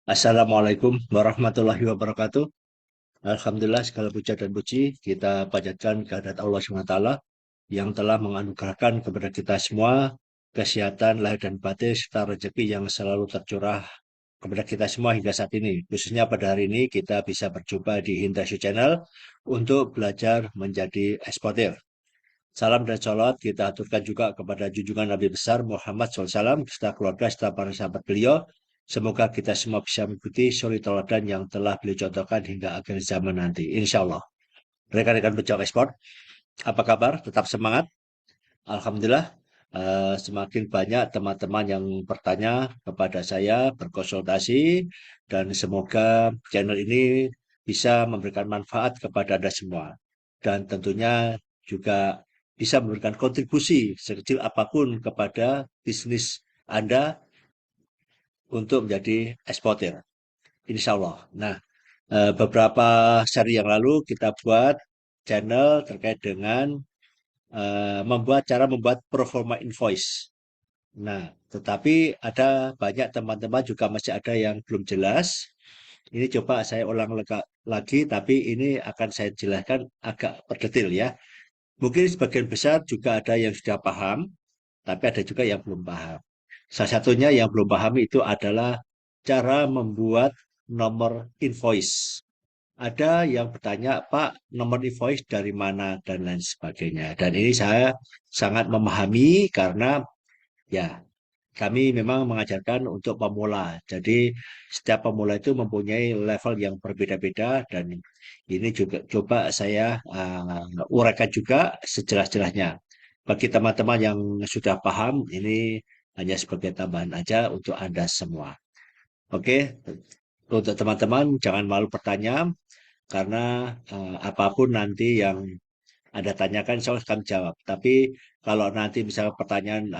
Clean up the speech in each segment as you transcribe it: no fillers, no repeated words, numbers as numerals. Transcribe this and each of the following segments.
Assalamualaikum warahmatullahi wabarakatuh. Alhamdulillah segala puja dan puji kita panjatkan kehadirat Allah SWT yang telah menganugerahkan kepada kita semua kesehatan lahir dan batin serta rezeki yang selalu tercurah kepada kita semua hingga saat ini. Khususnya pada hari ini kita bisa berjumpa di Hindasyu Channel untuk belajar menjadi eksportir. Salam dan sholawat kita aturkan juga kepada junjungan Nabi besar Muhammad SAW serta keluarga serta para sahabat beliau. Semoga kita semua bisa mengikuti suri teladan yang telah beliau contohkan hingga akhir zaman nanti. Insya Allah. Rekan-rekan pejuang ekspor, apa kabar? Tetap semangat. Alhamdulillah, semakin banyak teman-teman yang bertanya kepada saya, berkonsultasi, dan semoga channel ini bisa memberikan manfaat kepada Anda semua. Dan tentunya juga bisa memberikan kontribusi sekecil apapun kepada bisnis Anda untuk menjadi eksportir. Insya Allah. Nah, beberapa seri yang lalu kita buat channel terkait dengan cara membuat performa invoice. Nah, tetapi ada banyak teman-teman juga masih ada yang belum jelas. Ini coba saya ulang lagi, tapi ini akan saya jelaskan agak berdetail ya. Mungkin sebagian besar juga ada yang sudah paham, tapi ada juga yang belum paham. Salah satunya yang belum paham itu adalah cara membuat nomor invoice. Ada yang bertanya, Pak, nomor invoice dari mana dan lain sebagainya. Dan ini saya sangat memahami karena ya kami memang mengajarkan untuk pemula. Jadi setiap pemula itu mempunyai level yang berbeda-beda dan ini juga coba saya uraikan juga sejelas-jelasnya. Bagi teman-teman yang sudah paham, ini hanya sebagai tambahan aja untuk Anda semua. Oke, untuk teman-teman jangan malu bertanya karena apapun nanti yang Anda tanyakan saya akan jawab. Tapi kalau nanti misalnya pertanyaan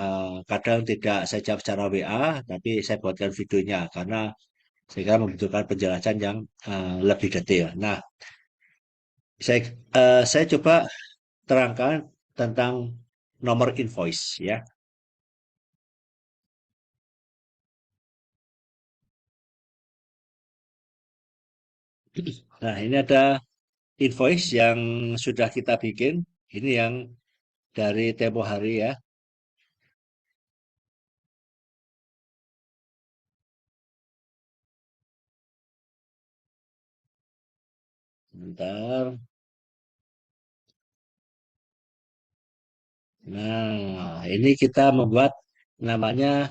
kadang tidak saya jawab secara WA, tapi saya buatkan videonya karena saya membutuhkan penjelasan yang lebih detail. Nah, saya coba terangkan tentang nomor invoice ya. Nah, ini ada invoice yang sudah kita bikin. Ini yang dari tempo hari ya. Sebentar. Nah, ini kita membuat namanya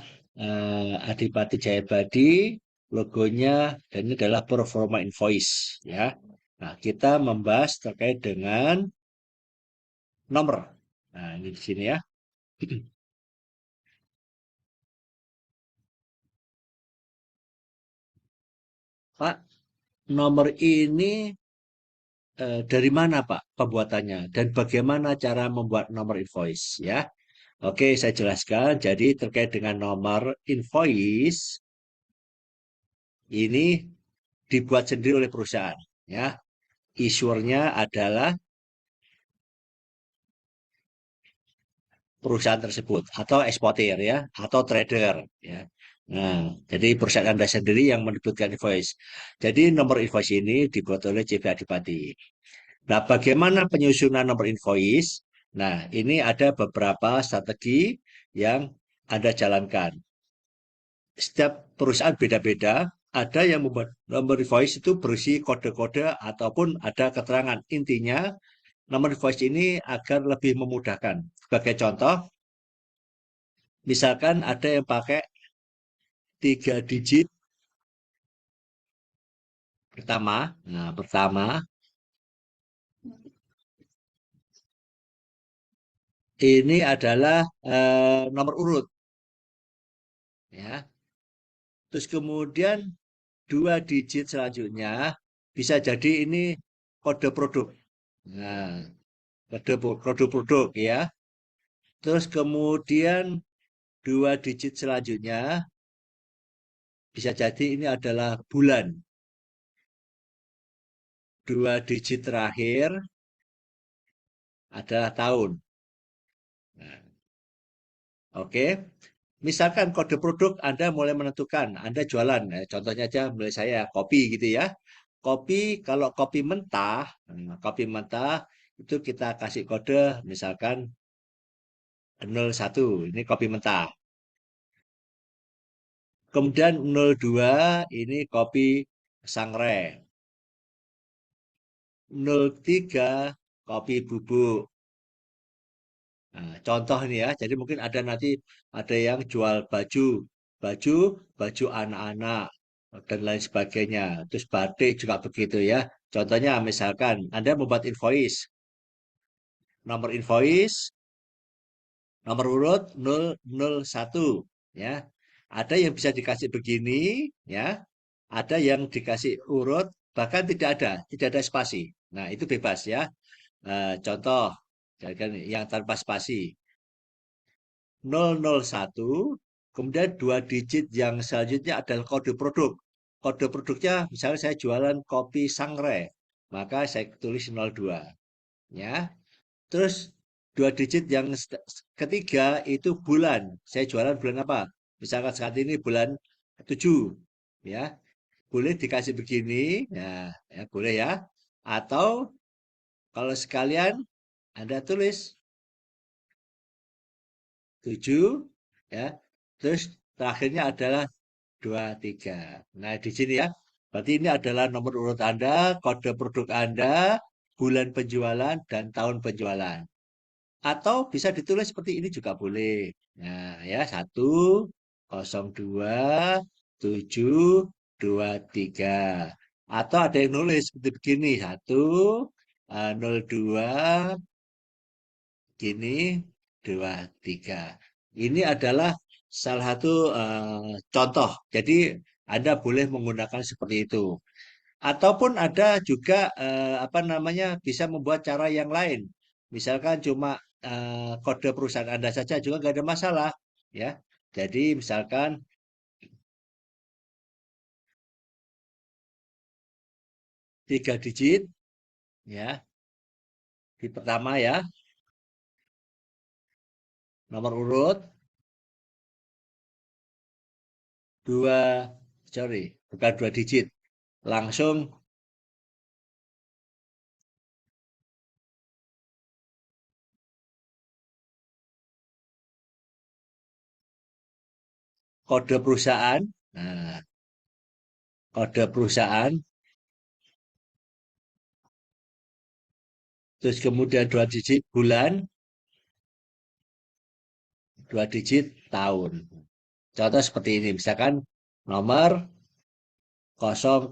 Adipati Jayabadi, logonya, dan ini adalah performa invoice, ya. Nah, kita membahas terkait dengan nomor. Nah, ini di sini ya. Pak, nomor ini dari mana, Pak, pembuatannya? Dan bagaimana cara membuat nomor invoice, ya? Oke, saya jelaskan. Jadi terkait dengan nomor invoice, ini dibuat sendiri oleh perusahaan, ya. Issuernya adalah perusahaan tersebut atau eksportir ya atau trader ya. Nah, jadi perusahaan Anda sendiri yang menerbitkan invoice. Jadi nomor invoice ini dibuat oleh CV Adipati. Nah, bagaimana penyusunan nomor invoice? Nah, ini ada beberapa strategi yang Anda jalankan. Setiap perusahaan beda-beda, ada yang membuat nomor invoice itu berisi kode-kode ataupun ada keterangan. Intinya, nomor invoice ini agar lebih memudahkan. Sebagai contoh, misalkan ada yang pakai 3 digit pertama. Nah, pertama ini adalah nomor urut ya. Terus kemudian 2 digit selanjutnya bisa jadi ini kode produk. Nah, kode produk ya. Terus kemudian 2 digit selanjutnya bisa jadi ini adalah bulan. 2 digit terakhir adalah tahun. Nah, oke. Misalkan kode produk Anda mulai menentukan, Anda jualan, contohnya aja mulai saya kopi gitu ya. Kopi, kalau kopi mentah, kopi mentah itu kita kasih kode misalkan 01, ini kopi mentah. Kemudian 02 ini kopi sangrai. 03 kopi bubuk. Nah, contoh ini ya, jadi mungkin ada nanti ada yang jual baju, baju, baju anak-anak dan lain sebagainya. Terus batik juga begitu ya. Contohnya misalkan Anda membuat invoice, nomor invoice, nomor urut 001 ya. Ada yang bisa dikasih begini ya, ada yang dikasih urut bahkan tidak ada spasi. Nah, itu bebas ya. Contoh, yang tanpa spasi. 001, kemudian dua digit yang selanjutnya adalah kode produk. Kode produknya misalnya saya jualan kopi sangrai, maka saya tulis 02 ya. Terus dua digit yang ketiga itu bulan. Saya jualan bulan apa? Misalkan saat ini bulan 7 ya. Boleh dikasih begini, ya boleh ya. Atau kalau sekalian Anda tulis 7 ya. Terus terakhirnya adalah 23. Nah, di sini ya. Berarti ini adalah nomor urut Anda, kode produk Anda, bulan penjualan, dan tahun penjualan. Atau bisa ditulis seperti ini juga boleh. Nah, ya, 102 7 23. Atau ada yang nulis seperti begini, 102 gini 23. Ini adalah salah satu contoh. Jadi Anda boleh menggunakan seperti itu. Ataupun ada juga apa namanya bisa membuat cara yang lain. Misalkan cuma kode perusahaan Anda saja juga nggak ada masalah, ya. Jadi misalkan 3 digit, ya. Di pertama ya, nomor urut dua, sorry, bukan 2 digit, langsung kode perusahaan. Nah, kode perusahaan, terus kemudian 2 digit bulan, 2 digit tahun. Contoh seperti ini, misalkan nomor 001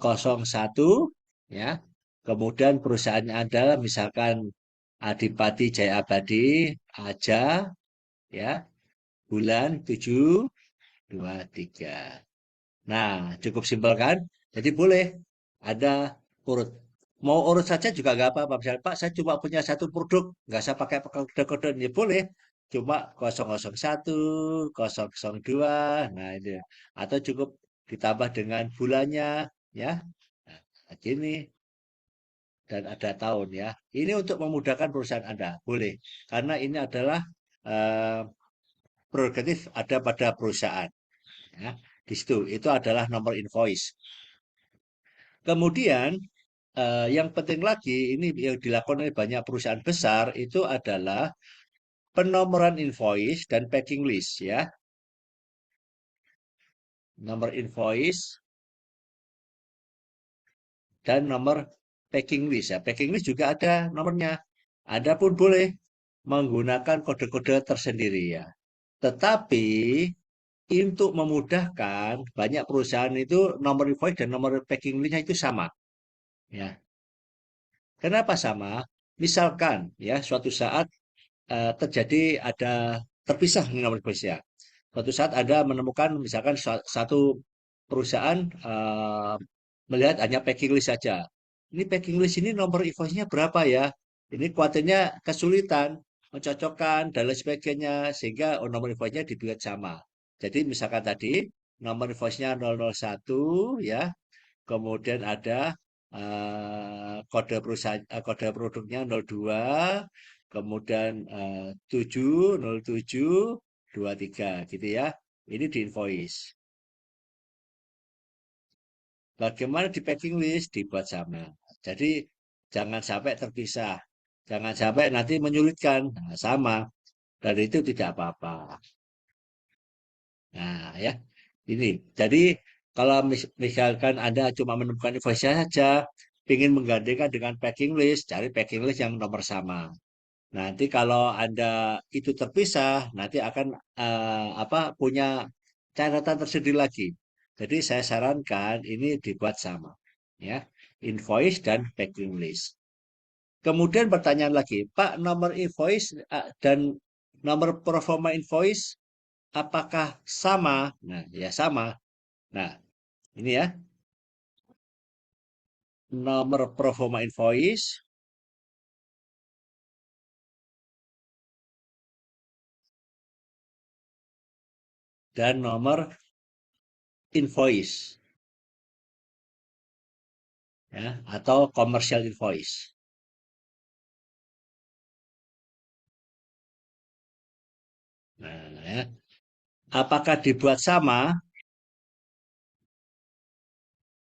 ya. Kemudian perusahaannya adalah misalkan Adipati Jaya Abadi, Aja ya, bulan 7 2 3. Nah, cukup simpel kan? Jadi boleh ada urut. Mau urut saja juga nggak apa-apa. Misalnya, Pak, saya cuma punya satu produk, nggak usah pakai kode-kode. Ya boleh. Cuma 001, 002, nah itu. Atau cukup ditambah dengan bulannya, ya. Nah, gini, dan ada tahun ya. Ini untuk memudahkan perusahaan Anda, boleh. Karena ini adalah eh, prerogatif ada pada perusahaan. Ya. Di situ, itu adalah nomor invoice. Kemudian yang penting lagi ini yang dilakukan oleh banyak perusahaan besar itu adalah penomoran invoice dan packing list ya. Nomor invoice dan nomor packing list ya. Packing list juga ada nomornya. Anda pun boleh menggunakan kode-kode tersendiri ya. Tetapi untuk memudahkan banyak perusahaan itu nomor invoice dan nomor packing listnya itu sama ya. Kenapa sama? Misalkan ya suatu saat terjadi ada terpisah nih nomor invoice-nya. Suatu saat Anda menemukan misalkan satu perusahaan melihat hanya packing list saja. Ini packing list ini nomor invoice-nya berapa ya? Ini khawatirnya kesulitan mencocokkan dan lain sebagainya sehingga nomor invoice-nya dibuat sama. Jadi misalkan tadi nomor invoice-nya 001 ya, kemudian ada kode perusahaan kode produknya 02, kemudian 7 07 23 gitu ya. Ini di invoice. Bagaimana di packing list dibuat sama. Jadi jangan sampai terpisah. Jangan sampai nanti menyulitkan. Nah, sama. Dan itu tidak apa-apa. Nah, ya. Ini. Jadi kalau misalkan Anda cuma menemukan invoice saja, ingin menggantikan dengan packing list, cari packing list yang nomor sama. Nanti kalau Anda itu terpisah, nanti akan apa punya catatan tersendiri lagi. Jadi saya sarankan ini dibuat sama, ya, invoice dan packing list. Kemudian pertanyaan lagi, Pak, nomor invoice dan nomor performa invoice apakah sama? Nah, ya sama. Nah, ini ya, nomor performa invoice dan nomor invoice, ya, atau commercial invoice. Nah, ya. Apakah dibuat sama?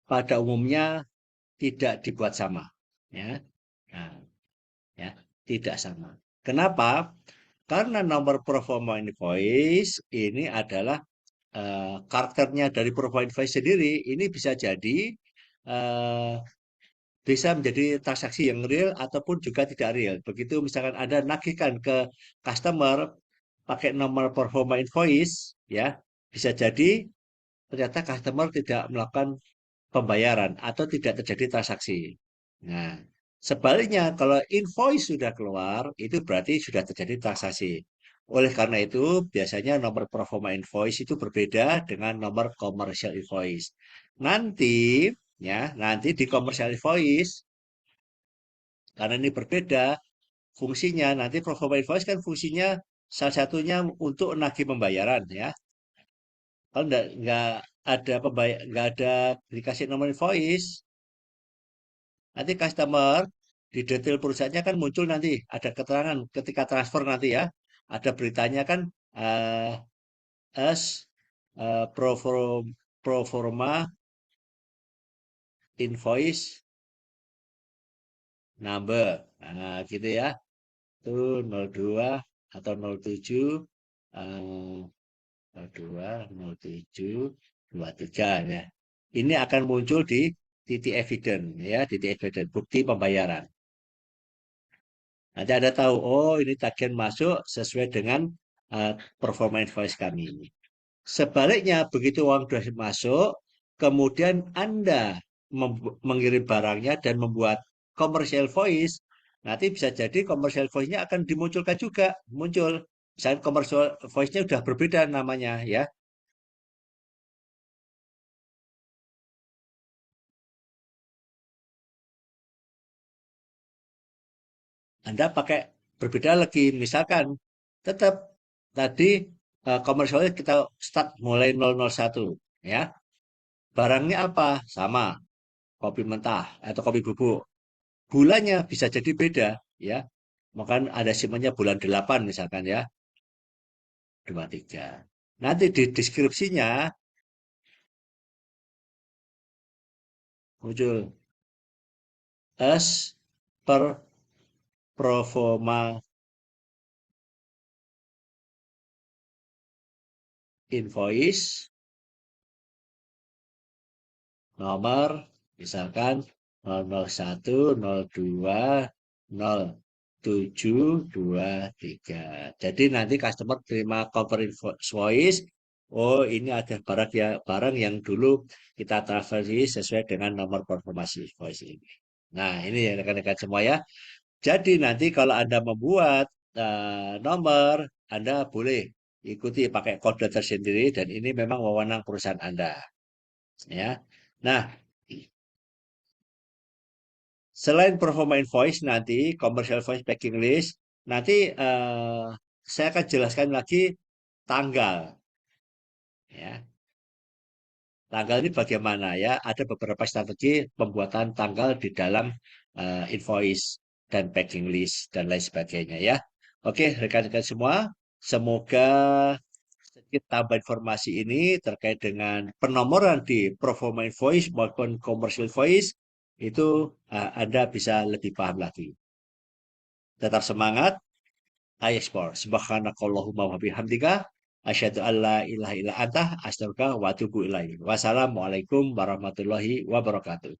Pada umumnya tidak dibuat sama, ya. Nah, ya, tidak sama. Kenapa? Karena nomor performa invoice ini adalah karakternya dari performa invoice sendiri. Ini bisa jadi eh, bisa menjadi transaksi yang real ataupun juga tidak real. Begitu misalkan Anda nagihkan ke customer pakai nomor performa invoice, ya, bisa jadi ternyata customer tidak melakukan pembayaran atau tidak terjadi transaksi. Nah, sebaliknya kalau invoice sudah keluar, itu berarti sudah terjadi transaksi. Oleh karena itu, biasanya nomor performa invoice itu berbeda dengan nomor commercial invoice. Nanti, nanti di commercial invoice, karena ini berbeda fungsinya, nanti performa invoice kan fungsinya salah satunya untuk nagih pembayaran, ya. Kalau nggak ada pembayar, nggak ada dikasih nomor invoice, nanti customer di detail perusahaannya kan muncul nanti ada keterangan ketika transfer nanti ya. Ada beritanya kan eh as pro forma invoice number. Nah, gitu ya. Itu 02 atau 07 02 07 23 ya. Ini akan muncul di titik evidence ya, titik evidence bukti pembayaran. Nanti Anda tahu, oh ini tagihan masuk sesuai dengan performa invoice kami. Sebaliknya, begitu uang sudah masuk, kemudian Anda mengirim barangnya dan membuat commercial voice, nanti bisa jadi commercial voice-nya akan dimunculkan juga, muncul. Misalnya commercial voice-nya sudah berbeda namanya, ya. Anda pakai berbeda lagi, misalkan tetap tadi komersialnya kita start mulai 001, ya. Barangnya apa? Sama, kopi mentah atau kopi bubuk. Bulannya bisa jadi beda, ya. Maka ada simpannya bulan 8 misalkan ya, 23. Nanti di deskripsinya muncul as per performa invoice nomor misalkan 001, 02, 07, 23. Jadi nanti customer terima cover invoice, oh ini ada barang yang dulu kita transfer sesuai dengan nomor konfirmasi invoice ini. Nah, ini ya rekan-rekan semua ya. Jadi nanti kalau Anda membuat nomor, Anda boleh ikuti pakai kode tersendiri dan ini memang wewenang perusahaan Anda, ya. Nah, selain performa invoice nanti commercial invoice packing list, nanti saya akan jelaskan lagi tanggal, ya. Tanggal ini bagaimana ya? Ada beberapa strategi pembuatan tanggal di dalam invoice dan packing list dan lain sebagainya ya. Oke, rekan-rekan semua, semoga Kita tambah informasi ini terkait dengan penomoran di performance voice maupun commercial voice, itu Anda bisa lebih paham lagi. Tetap semangat, ayo sport. Subhanakallahumma wa bihamdika, asyhadu an la ilaha illa anta, astaghfiruka wa atubu ilaik. Wassalamualaikum warahmatullahi wabarakatuh.